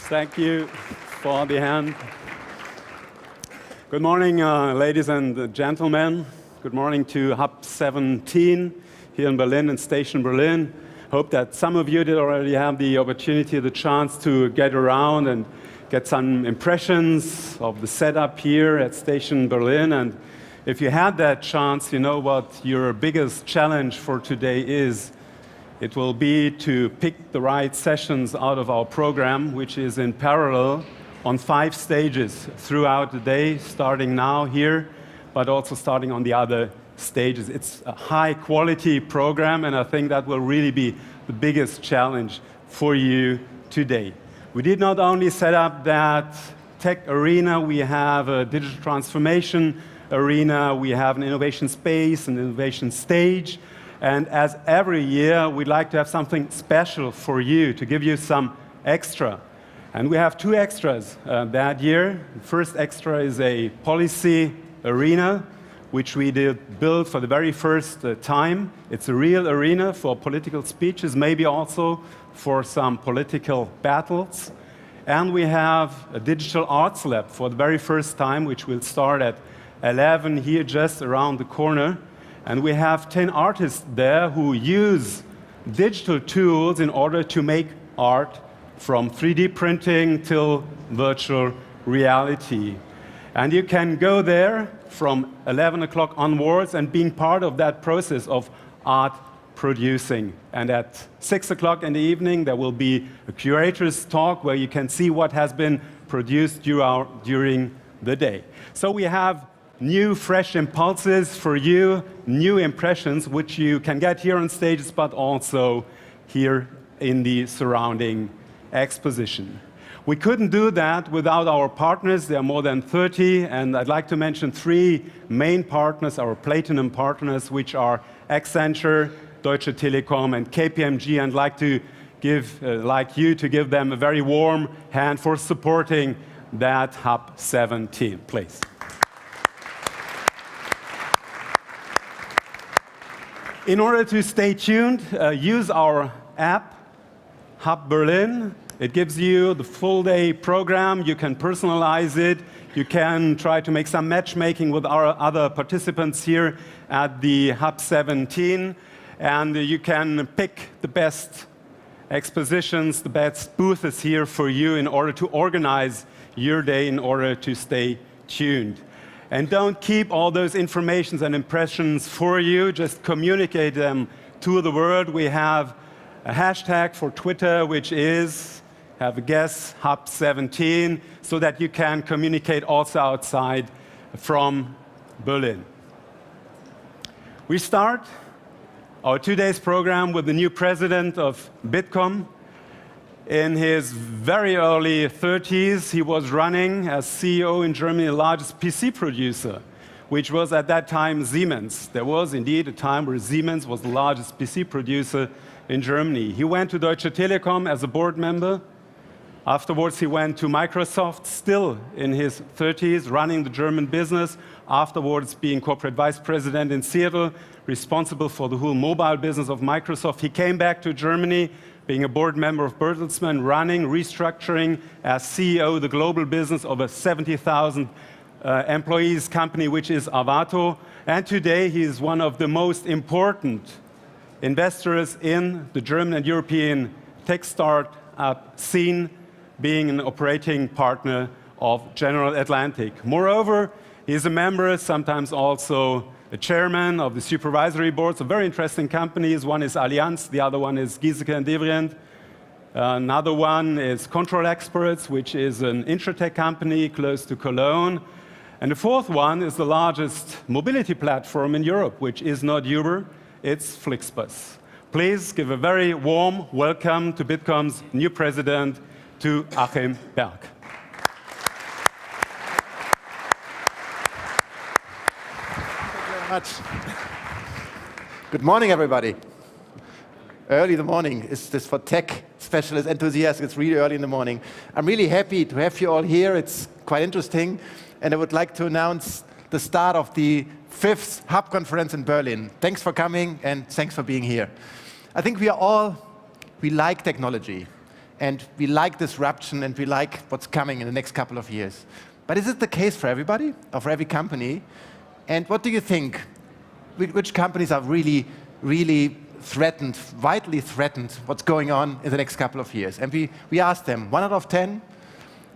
Thank you for the hand. Good morning, ladies and gentlemen. Good morning to Hub 17 here in Berlin and Station Berlin. Hope that some of you did already have the opportunity, the chance to get around and get some impressions of the setup here at Station Berlin. And if you had that chance, you know what your biggest challenge for today is. It will be to pick the right sessions out of our program, which is in parallel on 5 stages throughout the day, starting now here, but also starting on the other stages. It's a high-quality program, and I think that will really be the biggest challenge for you today. We did not only set up that tech arena, we have a digital transformation arena, we have an innovation space, an innovation stage, and as every year, we'd like to have something special for you, to give you some extra. And we have 2 extras that year. The first extra is a policy arena, which we did build for the very first time. It's a real arena for political speeches, maybe also for some political battles. And we have a digital arts lab for the very first time, which will start at 11 here just around the corner. And we have 10 artists there who use digital tools in order to make art, from 3D printing till virtual reality. And you can go there from 11 o'clock onwards and being part of that process of art producing. And at 6 o'clock in the evening, there will be a curator's talk where you can see what has been produced during the day. So we have new, fresh impulses for you, new impressions, which you can get here on stages, but also here in the surrounding exposition. We couldn't do that without our partners. There are more than 30, and I'd like to mention 3 main partners, our platinum partners, which are Accenture, Deutsche Telekom, and KPMG, and like you to give them a very warm hand for supporting that Hub 17, please. In order to stay tuned, use our app, Hub Berlin. It gives you the full day program. You can personalize it. You can try to make some matchmaking with our other participants here at the Hub 17. And you can pick the best expositions, the best booths here for you in order to organize your day, in order to stay tuned. And don't keep all those informations and impressions for you. Just communicate them to the world. We have a hashtag for Twitter, which is, have a guess, Hub 17, so that you can communicate also outside from Berlin. We start our 2 days program with the new president of Bitkom. In his very early 30s, he was running as CEO in Germany, the largest PC producer, which was at that time Siemens. There was indeed a time where Siemens was the largest PC producer in Germany. He went to Deutsche Telekom as a board member. Afterwards, he went to Microsoft, still in his 30s, running the German business. Afterwards, being corporate vice president in Seattle, responsible for the whole mobile business of Microsoft. He came back to Germany, being a board member of Bertelsmann, running, restructuring as CEO the global business of a 70,000 employees company, which is Avato. And today, he is one of the most important investors in the German and European tech startup scene, being an operating partner of General Atlantic. Moreover, he is a member, sometimes also a chairman of the supervisory boards of very interesting companies. One is Allianz, the other one is Giesecke & Devrient. Another one is Control Experts, which is an insurtech company close to Cologne. And the fourth one is the largest mobility platform in Europe, which is not Uber, it's Flixbus. Please give a very warm welcome to Bitkom's new president, to Achim Berg. Much. Good morning, everybody. Early in the morning. Is this for tech specialist enthusiasts? It's really early in the morning. I'm really happy to have you all here. It's quite interesting. And I would like to announce the start of the 5th Hub conference in Berlin. Thanks for coming and thanks for being here. I think we like technology. and we like disruption, and we like what's coming in the next couple of years. But is it the case for everybody, or for every company? And what do you think? Which companies are really, really threatened, vitally threatened, what's going on in the next couple of years? And we asked them, 1 out of 10,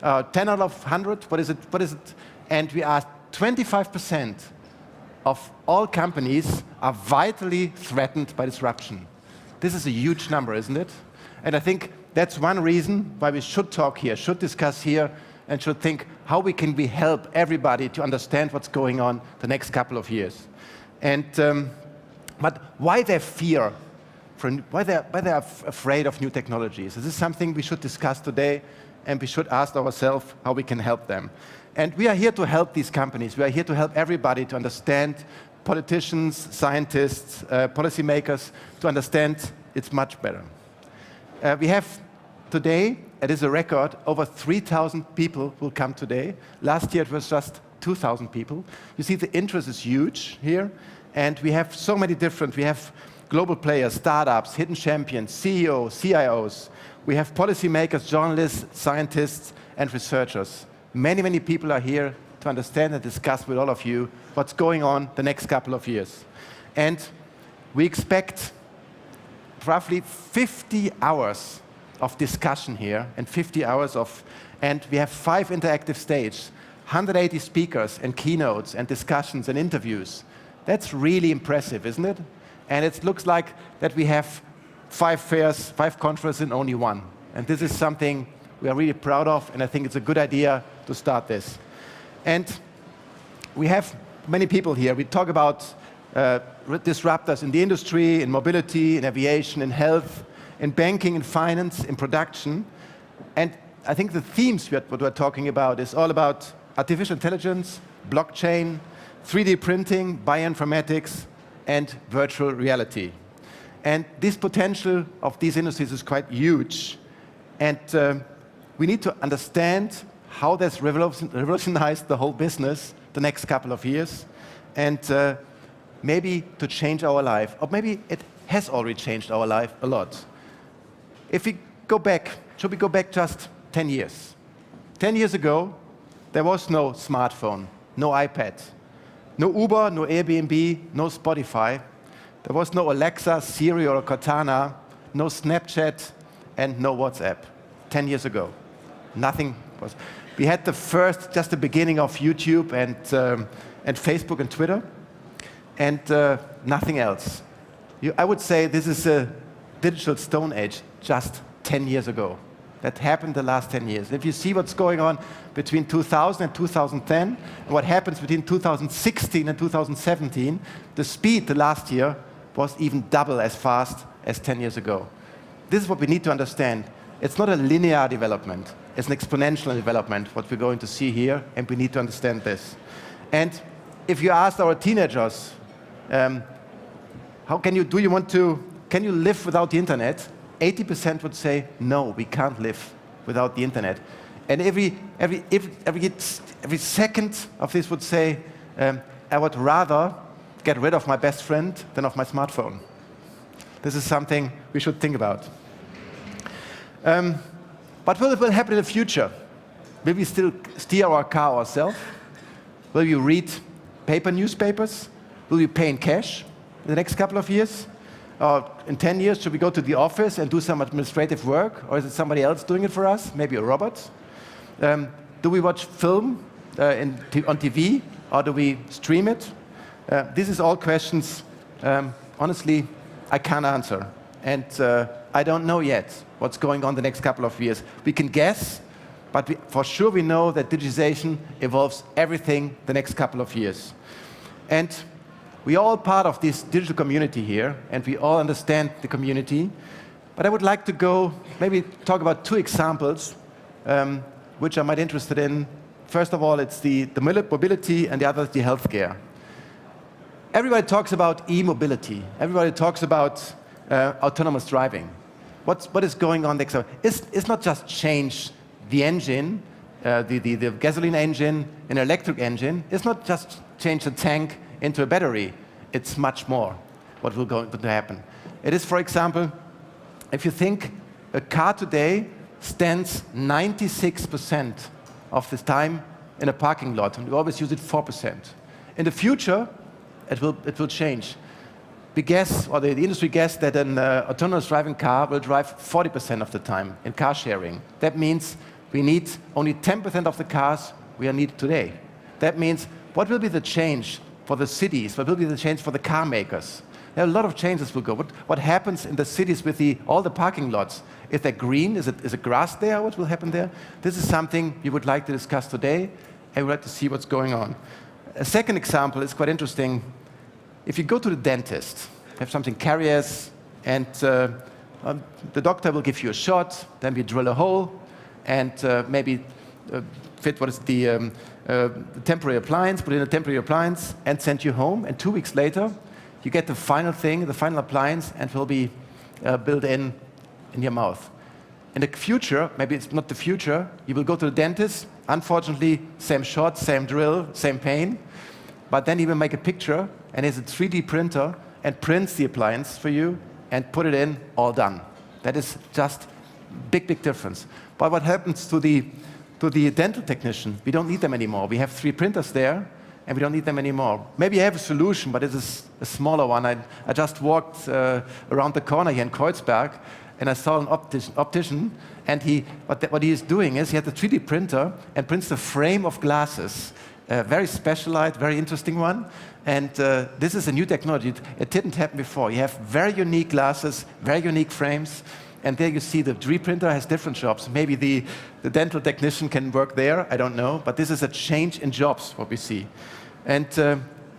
10 out of 100, what is it? And we asked 25% of all companies are vitally threatened by disruption. This is a huge number, isn't it? And I think that's one reason why we should talk here, should discuss here, and should think how we can help everybody to understand what's going on the next couple of years. And but why their fear? Why they're afraid of new technologies? This is something we should discuss today, and we should ask ourselves how we can help them. And we are here to help these companies. We are here to help everybody to understand, politicians, scientists, policymakers, to understand it's much better. We have today, it is a record, over 3,000 people will come today. Last year it was just 2,000 people. You see the interest is huge here, and we have so many different, we have global players, startups, hidden champions, CEOs, CIOs. We have policymakers, journalists, scientists, and researchers. Many, many people are here to understand and discuss with all of you what's going on the next couple of years. And we expect roughly 50 hours of discussion here, and 50 hours and we have 5 interactive stages, 180 speakers and keynotes and discussions and interviews. That's really impressive, isn't it? And it looks like that we have 5 fairs, 5 conferences in only one. And this is something we are really proud of, and I think it's a good idea to start this. And we have many people here. We talk about disruptors in the industry, in mobility, in aviation, in health, in banking, in finance, in production. And I think the themes what we're talking about is all about artificial intelligence, blockchain, 3D printing, bioinformatics, and virtual reality. And this potential of these industries is quite huge. And we need to understand how that's revolutionized the whole business the next couple of years, and maybe to change our life, or maybe it has already changed our life a lot. If we go back, should we go back just 10 years? 10 years ago, there was no smartphone, no iPad, no Uber, no Airbnb, no Spotify. There was no Alexa, Siri, or Cortana, no Snapchat, and no WhatsApp. 10 years ago, nothing was. We had just the beginning of YouTube and Facebook and Twitter, and nothing else. I would say this is a digital stone age just 10 years ago. That happened the last 10 years. If you see what's going on between 2000 and 2010, and what happens between 2016 and 2017, the speed the last year was even double as fast as 10 years ago. This is what we need to understand. It's not a linear development. It's an exponential development, what we're going to see here, and we need to understand this. And if you ask our teenagers, can you live without the internet? 80% would say, no, we can't live without the internet. And every second of this would say, I would rather get rid of my best friend than of my smartphone. This is something we should think about. But what will happen in the future? Will we still steer our car ourselves? Will you read paper newspapers? Will you pay in cash in the next couple of years? In 10 years, should we go to the office and do some administrative work? Or is it somebody else doing it for us? Maybe a robot? Do we watch film on TV? Or do we stream it? This is all questions, honestly, I can't answer. And I don't know yet what's going on the next couple of years. We can guess, but for sure we know that digitization evolves everything the next couple of years. And we are all part of this digital community here, and we all understand the community. But I would like to maybe talk about 2 examples, which I'm quite interested in. First of all, it's the mobility, and the other is the healthcare. Everybody talks about e-mobility. Everybody talks about autonomous driving. What is going on next? It's not just change the engine, the gasoline engine, an electric engine. It's not just change the tank into a battery. It's much more what will going to happen. It is, for example, if you think a car today stands 96% of the time in a parking lot, and we always use it 4%. In the future, it will change. We guess, or the industry guess, that an autonomous driving car will drive 40% of the time in car sharing. That means we need only 10% of the cars we need today. That means what will be the change for the cities? What will be the change for the car makers? There are a lot of changes will go. What happens in the cities with all the parking lots? Is there green? Is it grass there? What will happen there? This is something we would like to discuss today, and we'd like to see what's going on. A second example is quite interesting. If you go to the dentist, you have something caries, and the doctor will give you a shot, then we drill a hole, and maybe fit what is the temporary appliance, put in a temporary appliance, and send you home. And 2 weeks later, you get the final thing, the final appliance, and it will be built in your mouth. In the future, maybe it's not the future, you will go to the dentist, unfortunately, same shot, same drill, same pain, but then he will make a picture, and there's a 3D printer, and prints the appliance for you, and put it in, all done. That is just big difference. But what happens to the dental technician? We don't need them anymore. We have 3 printers there, and we don't need them anymore. Maybe I have a solution, but it is a smaller one. I just walked around the corner here in Kreuzberg, and I saw an optician, and what he is doing is he has a 3D printer and prints the frame of glasses, very specialized, very interesting one. And this is a new technology. It didn't happen before. You have very unique glasses, very unique frames, and there you see the 3D printer has different jobs. Maybe the dental technician can work there, I don't know, but this is a change in jobs, what we see. And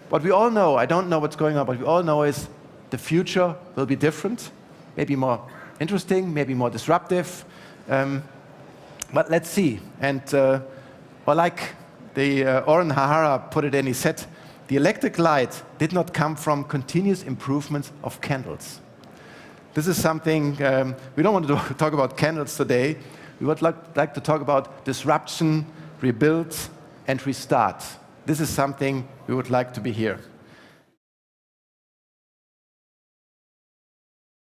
what we all know, I don't know what's going on, but we all know is the future will be different, maybe more interesting, maybe more disruptive, but let's see. And or like the Oren Hahara put it in, he said, the electric light did not come from continuous improvements of candles. This is something, we don't want to talk about candles today. We would like to talk about disruption, rebuild, and restart. This is something we would like to be here.